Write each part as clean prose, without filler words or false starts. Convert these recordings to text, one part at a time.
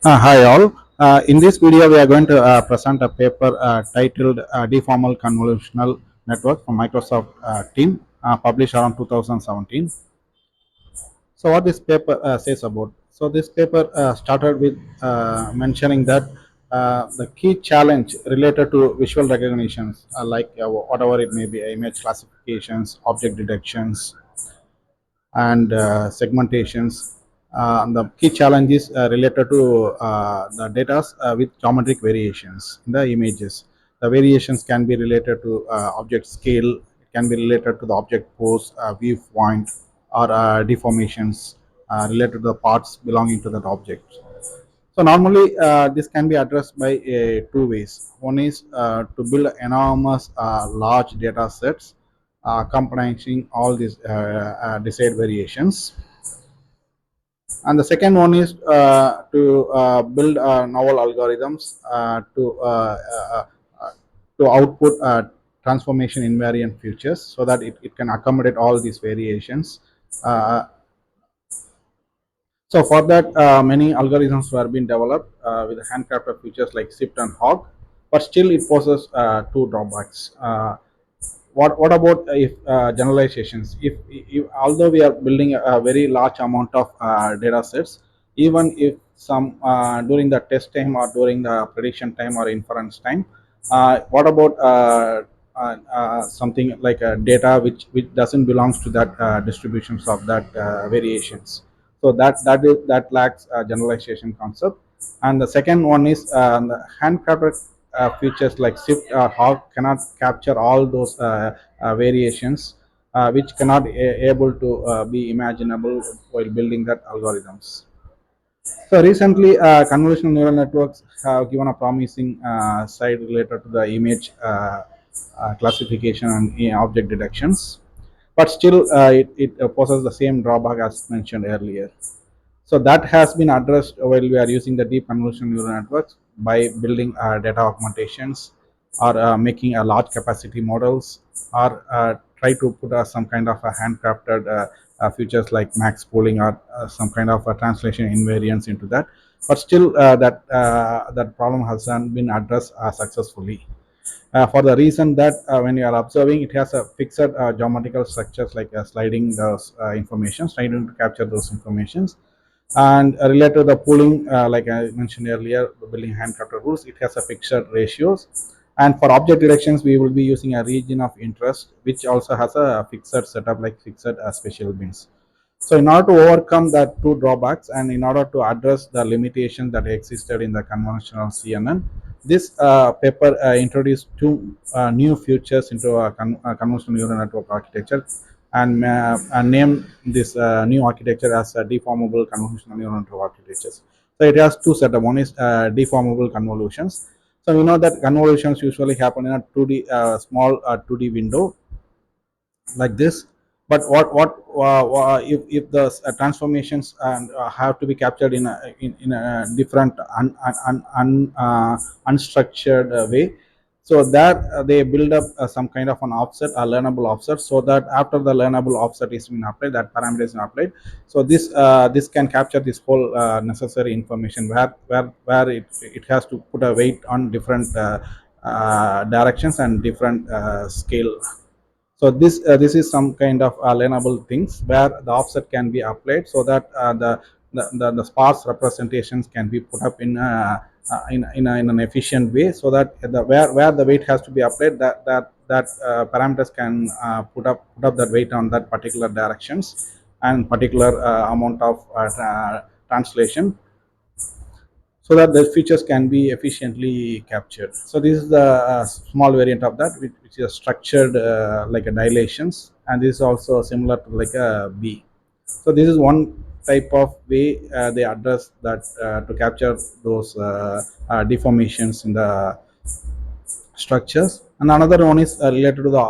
Hi all. In this video, we are going to present a paper titled Deformal Convolutional Network from Microsoft team, published around 2017. So, what this paper says about? So, this paper started with mentioning that the key challenge related to visual recognitions, like whatever it may be, image classifications, object detections, and segmentations. The key challenges related to the data with geometric variations in the images. The variations can be related to object scale, it can be related to the object pose, viewpoint, or deformations related to the parts belonging to that object. So normally this can be addressed by two ways. One is to build enormous large data sets accompanying all these desired variations, and the second one is to build novel algorithms to output transformation invariant features so that it can accommodate all these variations. Uh, So for that, many algorithms were being developed with handcrafted features like SIFT and HOG, but still it poses two drawbacks. What about if generalizations? If although we are building a very large amount of data sets, even if some during the test time or during the prediction time or inference time, what about something like data which doesn't belongs to that distributions of that variations? So that lacks a generalization concept. And the second one is the handcrafted features like shift or hog cannot capture all those variations which cannot able to be imaginable while building that algorithms. So recently, convolutional neural networks have given a promising side related to the image classification and object detections, but still it poses the same drawback as mentioned earlier. So that has been addressed while we are using the deep convolutional neural networks by building data augmentations or making a large capacity models, or try to put some kind of a handcrafted features like max pooling or some kind of a translation invariance into that. But still, that problem hasn't been addressed successfully. For the reason that when you are observing, it has a fixed geometrical structures like sliding those information, sliding to capture those informations. And related to the pooling, like I mentioned earlier, building handcrafted rules, it has a fixed ratios. And for object directions, we will be using a region of interest, which also has a fixed setup like fixed special bins. So in order to overcome that two drawbacks and in order to address the limitations that existed in the conventional CNN, this paper introduced two new features into a convolutional neural network architecture, and named this new architecture as a deformable convolutional neural network architectures. So it has two setup. One is deformable convolutions. So we know that convolutions usually happen in a 2D small 2D window like this. But if the transformations and have to be captured in a different unstructured way, so that they build up some kind of an offset, a learnable offset, so that after the learnable offset is been applied, that parameter is applied. So this can capture this whole necessary information where it has to put a weight on different directions and different scale. So this is some kind of learnable things where the offset can be applied, so that the sparse representations can be put up in an efficient way, so that where the weight has to be applied, that parameters can put up that weight on that particular directions and particular amount of translation, so that the features can be efficiently captured. So this is the small variant of that, which is structured like a dilations, and this is also similar to like a B. So this is one type of way they address that to capture those deformations in the structures. And another one is related to the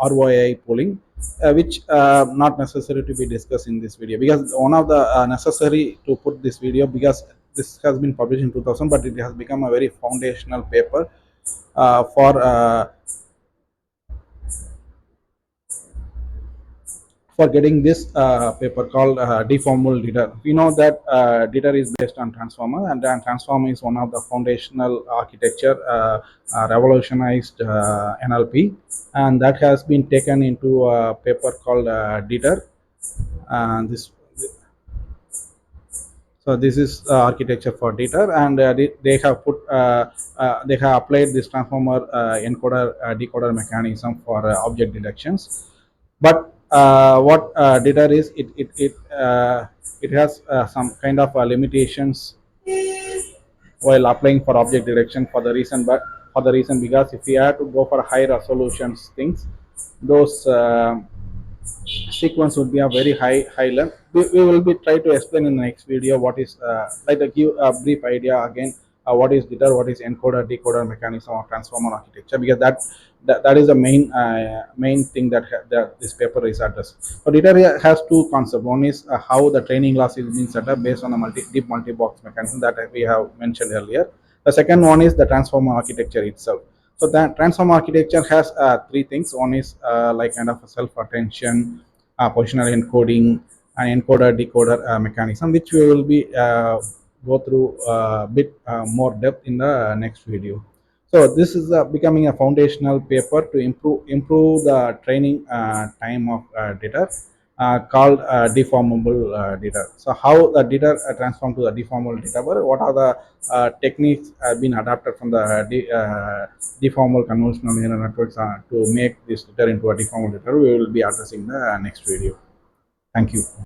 ROI pooling, which not necessary to be discussed in this video, because one of the necessary to put this video, because this has been published in 2000, but it has become a very foundational paper uh, for uh, for getting this paper called deformable DITR. We know that DITR is based on transformer, and then transformer is one of the foundational architecture revolutionized NLP, and that has been taken into a paper called DITR. And this is architecture for DITR, and they have put they have applied this transformer encoder decoder mechanism for object detections. But what DITR is, it has some kind of limitations while applying for object detection, for the reason, because if we have to go for high resolutions things, those sequence would be a very high length. We will be try to explain in the next video what is like to give a brief idea again what is DITR, what is encoder decoder mechanism of transformer architecture, because that is the main thing that this paper is addressed. So DITR has two concepts. One is how the training loss is being set up based on a deep multi-box mechanism that we have mentioned earlier. The second one is the transformer architecture itself. So that transform architecture has three things. One is like kind of a self-attention, positional encoding, and encoder decoder mechanism, which we will be go through a bit more depth in the next video. So this is becoming a foundational paper to improve the training time of DITR, called deformable DITR. So how the DITR transform to the deformable DITR? What are the techniques have been adapted from the deformable convolutional neural networks to make this DITR into a deformable DITR? We will be addressing the next video. Thank you.